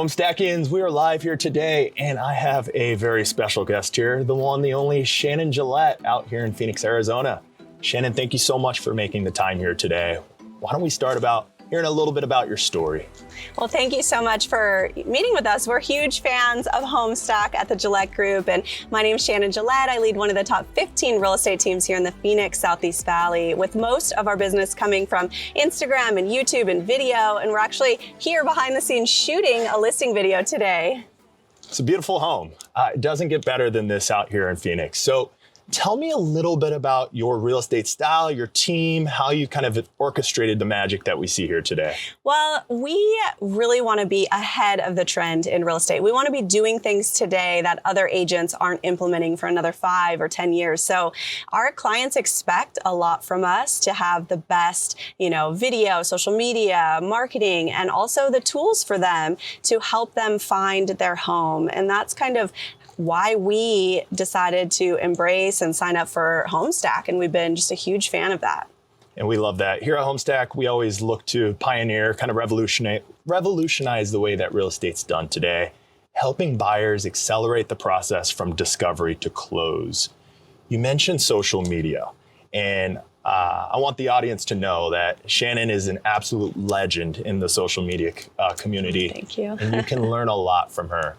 HomeStackians, we are live here today, and I have a very special guest here, the one, the only Shannon Gillette out here in Phoenix, Arizona. Shannon, thank you so much for making the time here today. Why don't we start about hearing a little bit about your story? Well, thank you so much for meeting with us. We're huge fans of HomeStack at the Gillette Group, and my name is Shannon Gillette. I lead one of the top 15 real estate teams here in the Phoenix Southeast Valley, with most of our business coming from Instagram and YouTube and video, and we're actually here behind the scenes shooting a listing video today. It's a beautiful home. It doesn't get better than this out here in Phoenix. So tell me a little bit about your real estate style, your team, how you kind of orchestrated the magic that we see here today. Well, we really want to be ahead of the trend in real estate. We want to be doing things today that other agents aren't implementing for another 5 or 10 years. So our clients expect a lot from us to have the best, video, social media, marketing, and also the tools for them to help them find their home. And that's kind of why we decided to embrace and sign up for HomeStack, and we've been just a huge fan of that. And we love that. Here at HomeStack, we always look to pioneer, kind of revolutionize the way that real estate's done today, helping buyers accelerate the process from discovery to close. You mentioned social media, and I want the audience to know that Shannon is an absolute legend in the social media community. Thank you. And you can learn a lot from her.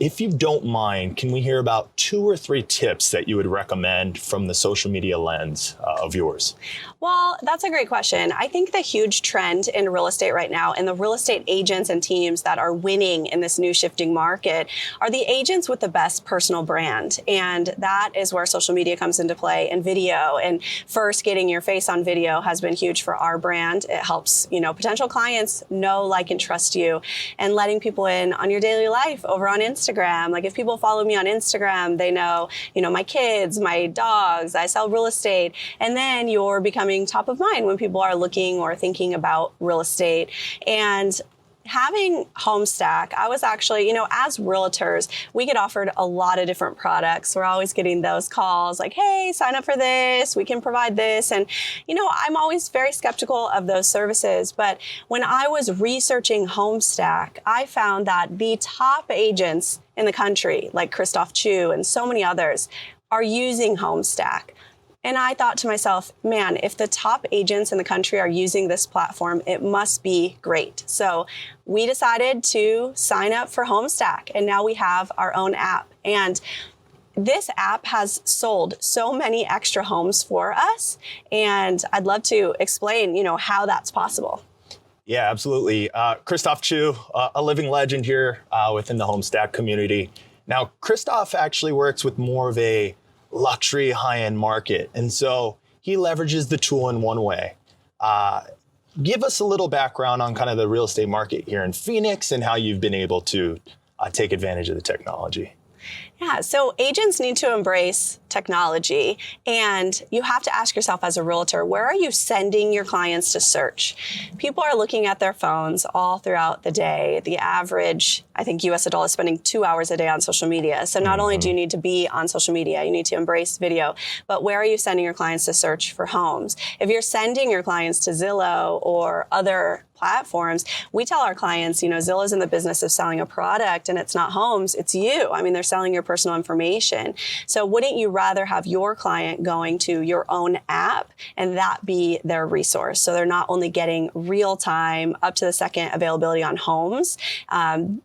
If you don't mind, can we hear about 2 or 3 tips that you would recommend from the social media lens of yours? Well, that's a great question. I think the huge trend in real estate right now, and the real estate agents and teams that are winning in this new shifting market, are the agents with the best personal brand. And that is where social media comes into play, and video. And first, getting your face on video has been huge for our brand. It helps, potential clients know, like, and trust you, and letting people in on your daily life over on Instagram. Like, if people follow me on Instagram, they know, my kids, my dogs, I sell real estate. And then you're becoming top of mind when people are looking or thinking about real estate. And having HomeStack, I was actually, as realtors, we get offered a lot of different products. We're always getting those calls like, hey, sign up for this, we can provide this. And, I'm always very skeptical of those services. But when I was researching HomeStack, I found that the top agents in the country, like Christoph Chu and so many others, are using HomeStack. And I thought to myself, man, if the top agents in the country are using this platform, it must be great. So we decided to sign up for HomeStack, and now we have our own app. And this app has sold so many extra homes for us. And I'd love to explain, how that's possible. Yeah, absolutely. Christoph Chu, a living legend here within the HomeStack community. Now, Christoph actually works with more of a luxury high-end market. And so he leverages the tool in one way. Give us a little background on kind of the real estate market here in Phoenix and how you've been able to take advantage of the technology. Yeah, so agents need to embrace technology, and you have to ask yourself as a realtor, where are you sending your clients to search? People are looking at their phones all throughout the day. The average, I think, US adult is spending 2 hours a day on social media. So not only do you need to be on social media, you need to embrace video, but where are you sending your clients to search for homes? If you're sending your clients to Zillow or other platforms, we tell our clients, Zillow's in the business of selling a product, and it's not homes, it's you. I mean, they're selling your personal information. So wouldn't you rather have your client going to your own app and that be their resource? So they're not only getting real-time, up-to-the-second availability on homes,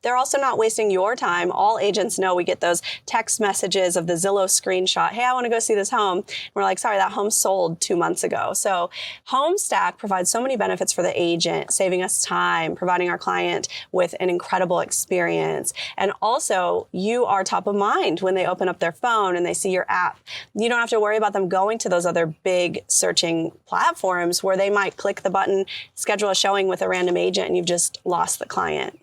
they're also not wasting your time. All agents know we get those text messages of the Zillow screenshot, hey, I want to go see this home. And we're like, sorry, that home sold 2 months ago. So HomeStack provides so many benefits for the agent, saving us time, providing our client with an incredible experience. And also, you are top of mind when they open up their phone and they see your app. You don't have to worry about them going to those other big searching platforms where they might click the button, schedule a showing with a random agent, and you've just lost the client.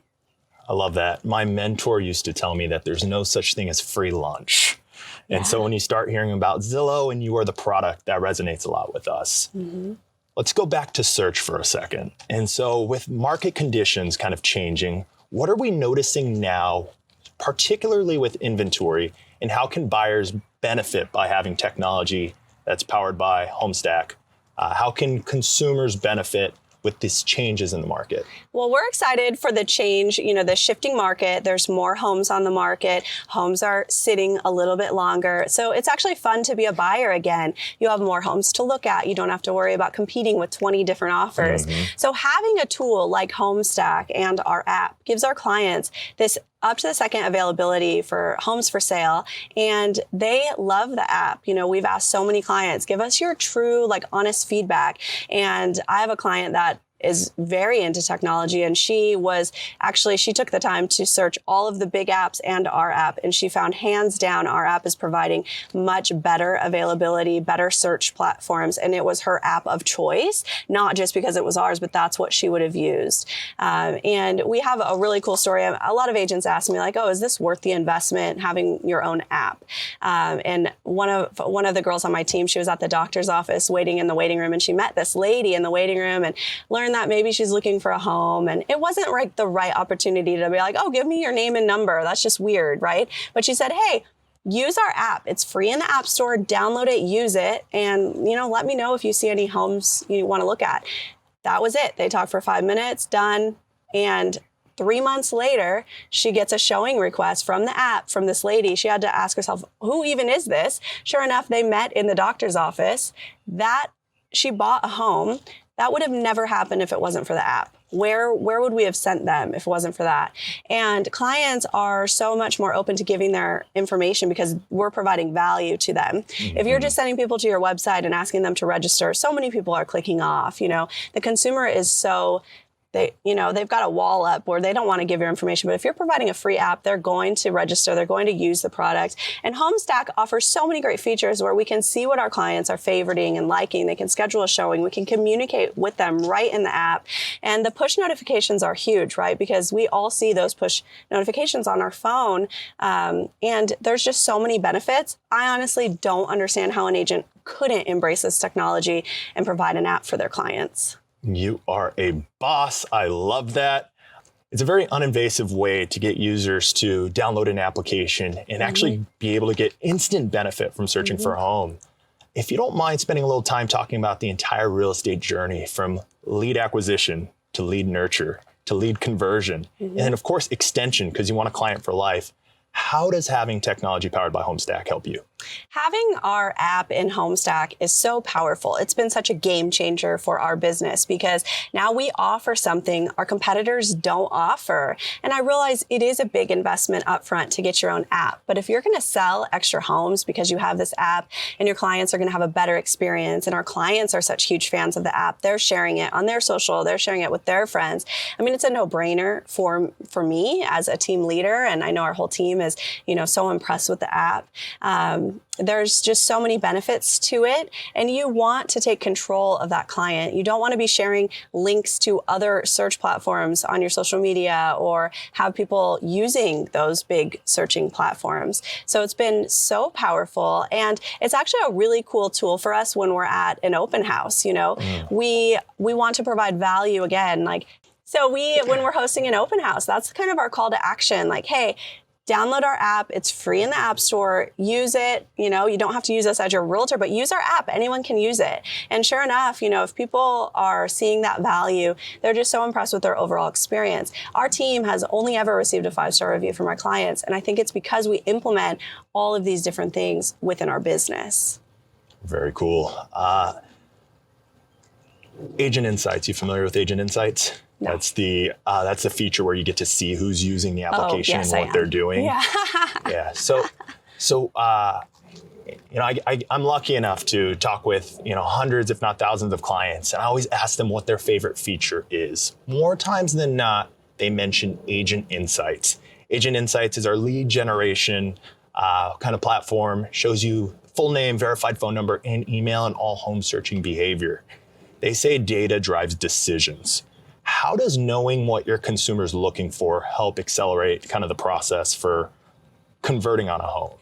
I love that. My mentor used to tell me that there's no such thing as free lunch. And so when you start hearing about Zillow and you are the product, that resonates a lot with us. Mm-hmm. Let's go back to search for a second. And so with market conditions kind of changing, what are we noticing now, particularly with inventory, and how can buyers benefit by having technology that's powered by HomeStack? How can consumers benefit with these changes in the market? Well, we're excited for the change, the shifting market. There's more homes on the market. Homes are sitting a little bit longer. So it's actually fun to be a buyer again. You have more homes to look at. You don't have to worry about competing with 20 different offers. So having a tool like HomeStack and our app gives our clients this up to the second availability for homes for sale. And they love the app. We've asked so many clients, give us your true, honest feedback. And I have a client that is very into technology, and she took the time to search all of the big apps and our app, and she found hands down our app is providing much better availability, better search platforms, and it was her app of choice, not just because it was ours, but that's what she would have used. And we have a really cool story. A lot of agents ask me oh, is this worth the investment, having your own app? And one of the girls on my team, she was at the doctor's office waiting in the waiting room, and she met this lady in the waiting room and learned that maybe she's looking for a home, and it wasn't the right opportunity to be oh, give me your name and number. That's just weird, right? But she said, hey, use our app. It's free in the App Store. Download it, use it, and let me know if you see any homes you want to look at. That was it. They talked for 5 minutes, done. And 3 months later, she gets a showing request from the app from this lady. She had to ask herself, who even is this? Sure enough, they met in the doctor's office. That she bought a home. That would have never happened if it wasn't for the app. Where would we have sent them if it wasn't for that? And clients are so much more open to giving their information because we're providing value to them. If you're just sending people to your website and asking them to register, so many people are clicking off. The consumer is so... they've got a wall up where they don't want to give your information. But if you're providing a free app, they're going to register. They're going to use the product. And HomeStack offers so many great features where we can see what our clients are favoriting and liking. They can schedule a showing. We can communicate with them right in the app. And the push notifications are huge, right? Because we all see those push notifications on our phone. And there's just so many benefits. I honestly don't understand how an agent couldn't embrace this technology and provide an app for their clients. You are a boss. I love that. It's a very uninvasive way to get users to download an application and actually be able to get instant benefit from searching for a home. If you don't mind spending a little time talking about the entire real estate journey from lead acquisition to lead nurture to lead conversion, and of course, extension, because you want a client for life. How does having technology powered by HomeStack help you? Having our app in HomeStack is so powerful. It's been such a game changer for our business because now we offer something our competitors don't offer. And I realize it is a big investment upfront to get your own app. But if you're going to sell extra homes because you have this app and your clients are going to have a better experience, and our clients are such huge fans of the app, they're sharing it on their social, they're sharing it with their friends. I mean, it's a no-brainer for me as a team leader. And I know our whole team is, so impressed with the app. There's just so many benefits to it, and you want to take control of that client. You don't want to be sharing links to other search platforms on your social media or have people using those big searching platforms. So it's been so powerful, and it's actually a really cool tool for us when we're at an open house. We want to provide value again. So when we're hosting an open house, that's kind of our call to action. Hey, download our app. It's free in the App Store. Use it. You don't have to use us as your realtor, but use our app. Anyone can use it. And sure enough, if people are seeing that value, they're just so impressed with their overall experience. Our team has only ever received a 5-star review from our clients. And I think it's because we implement all of these different things within our business. Very cool. Agent Insights. You familiar with Agent Insights? No. That's the feature where you get to see who's using the application and what they're doing. Yeah. Yeah. So I'm lucky enough to talk with hundreds, if not thousands, of clients, and I always ask them what their favorite feature is. More times than not, they mention Agent Insights. Agent Insights is our lead generation kind of platform. Shows you full name, verified phone number, and email, and all home searching behavior. They say data drives decisions. How does knowing what your consumer's looking for help accelerate kind of the process for converting on a home?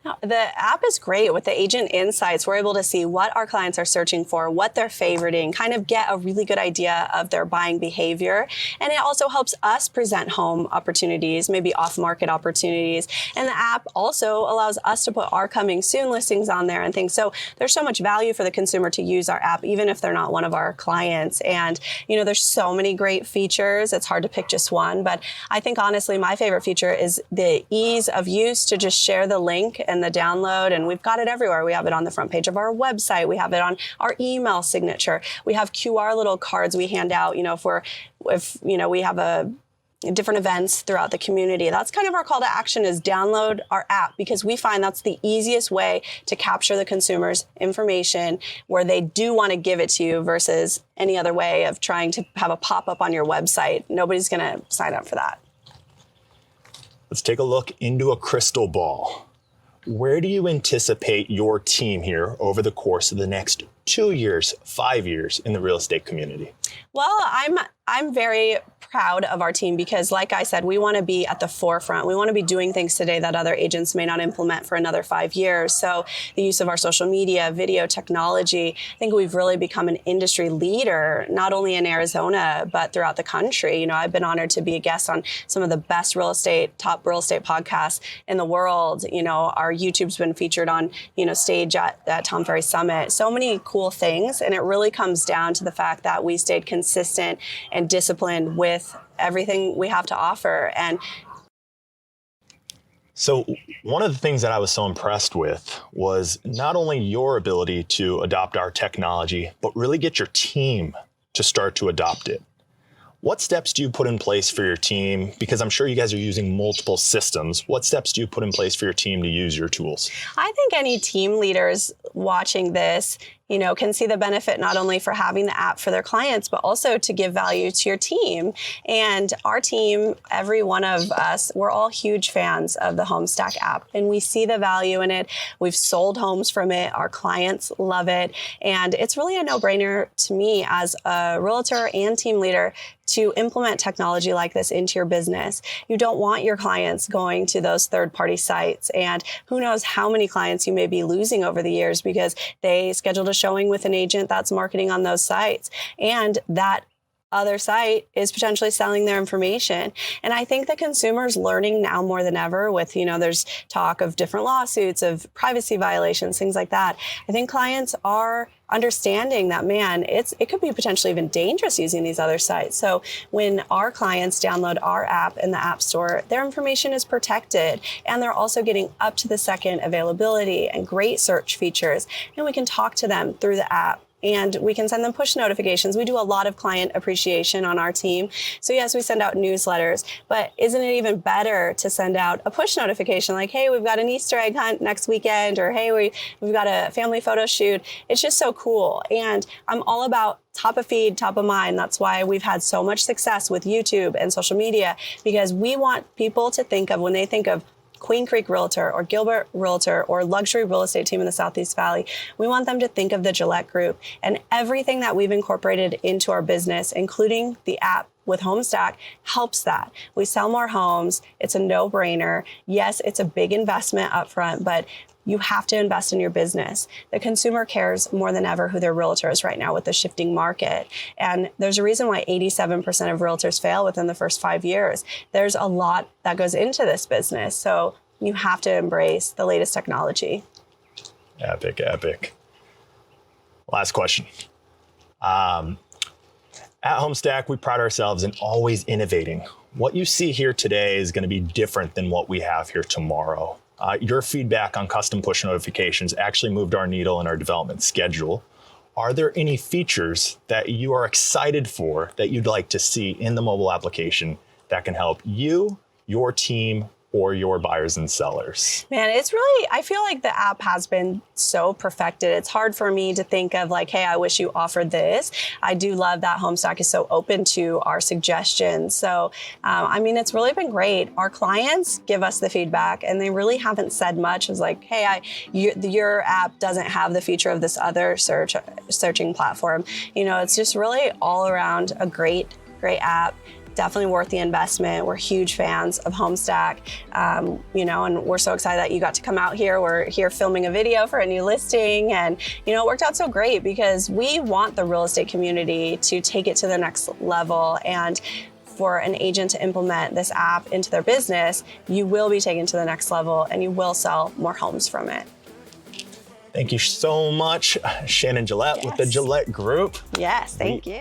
The app is great with the agent insights. We're able to see what our clients are searching for, what they're favoriting, kind of get a really good idea of their buying behavior. And it also helps us present home opportunities, maybe off-market opportunities. And the app also allows us to put our coming soon listings on there and things. So there's so much value for the consumer to use our app, even if they're not one of our clients. And, there's so many great features. It's hard to pick just one. But I think, honestly, my favorite feature is the ease of use to just share the link and the download, and we've got it everywhere. We have it on the front page of our website. We have it on our email signature. We have QR little cards we hand out, if we have different events throughout the community. That's kind of our call to action, is download our app, because we find that's the easiest way to capture the consumer's information where they do want to give it to you versus any other way of trying to have a pop-up on your website. Nobody's going to sign up for that. Let's take a look into a crystal ball. Where do you anticipate your team here over the course of the next 2 years, 5 years in the real estate community? Well, I'm very proud of our team because, like I said, we want to be at the forefront. We want to be doing things today that other agents may not implement for another 5 years. So the use of our social media, video technology, I think we've really become an industry leader, not only in Arizona, but throughout the country. I've been honored to be a guest on some of the best top real estate podcasts in the world. Our YouTube's been featured on, stage at Tom Ferry Summit. So many cool things. And it really comes down to the fact that we stayed consistent and disciplined with everything we have to offer. And so one of the things that I was so impressed with was not only your ability to adopt our technology, but really get your team to start to adopt it. What steps do you put in place for your team? Because I'm sure you guys are using multiple systems. What steps do you put in place for your team to use your tools? I think any team leaders watching this, can see the benefit not only for having the app for their clients, but also to give value to your team. And our team, every one of us, we're all huge fans of the HomeStack app, and we see the value in it. We've sold homes from it. Our clients love it. And it's really a no-brainer to me as a realtor and team leader to implement technology like this into your business. You don't want your clients going to those third-party sites, and who knows how many clients you may be losing over the years because they scheduled a showing with an agent that's marketing on those sites, and that other site is potentially selling their information. And I think the consumer's learning now more than ever with, there's talk of different lawsuits, of privacy violations, things like that. I think clients are understanding that, it could be potentially even dangerous using these other sites. So when our clients download our app in the App Store, their information is protected, and they're also getting up to the second availability and great search features. And we can talk to them through the app, and we can send them push notifications. We do a lot of client appreciation on our team. So yes, we send out newsletters, but isn't it even better to send out a push notification like, hey, we've got an Easter egg hunt next weekend, or hey, we've got a family photo shoot. It's just so cool. And I'm all about top of feed, top of mind. That's why we've had so much success with YouTube and social media, because we want people to think of, when they think of Queen Creek Realtor or Gilbert Realtor or luxury real estate team in the Southeast Valley, we want them to think of the Gillette Group and everything that we've incorporated into our business, including the app with HomeStack, helps that. We sell more homes. It's a no-brainer. Yes, it's a big investment upfront, but you have to invest in your business. The consumer cares more than ever who their realtor is right now with the shifting market. And there's a reason why 87% of realtors fail within the first 5 years. There's a lot that goes into this business. So you have to embrace the latest technology. Epic. Last question. At HomeStack, we pride ourselves in always innovating. What you see here today is going to be different than what we have here tomorrow. Your feedback on custom push notifications actually moved our needle in our development schedule. Are there any features that you are excited for that you'd like to see in the mobile application that can help you, your team, or your buyers and sellers? Man, I feel like the app has been so perfected. It's hard for me to think of like, hey, I wish you offered this. I do love that HomeStack is so open to our suggestions. So, it's really been great. Our clients give us the feedback, and they really haven't said much. It's like, hey, your app doesn't have the feature of this other searching platform. It's just really all around a great app. definitely worth the investment. We're huge fans of HomeStack, and we're so excited that you got to come out here. We're here filming a video for a new listing, and it worked out so great because we want the real estate community to take it to the next level. And for an agent to implement this app into their business, you will be taken to the next level and you will sell more homes from it. Thank you so much, Shannon Gillette with the Gillette Group. Yes, thank you.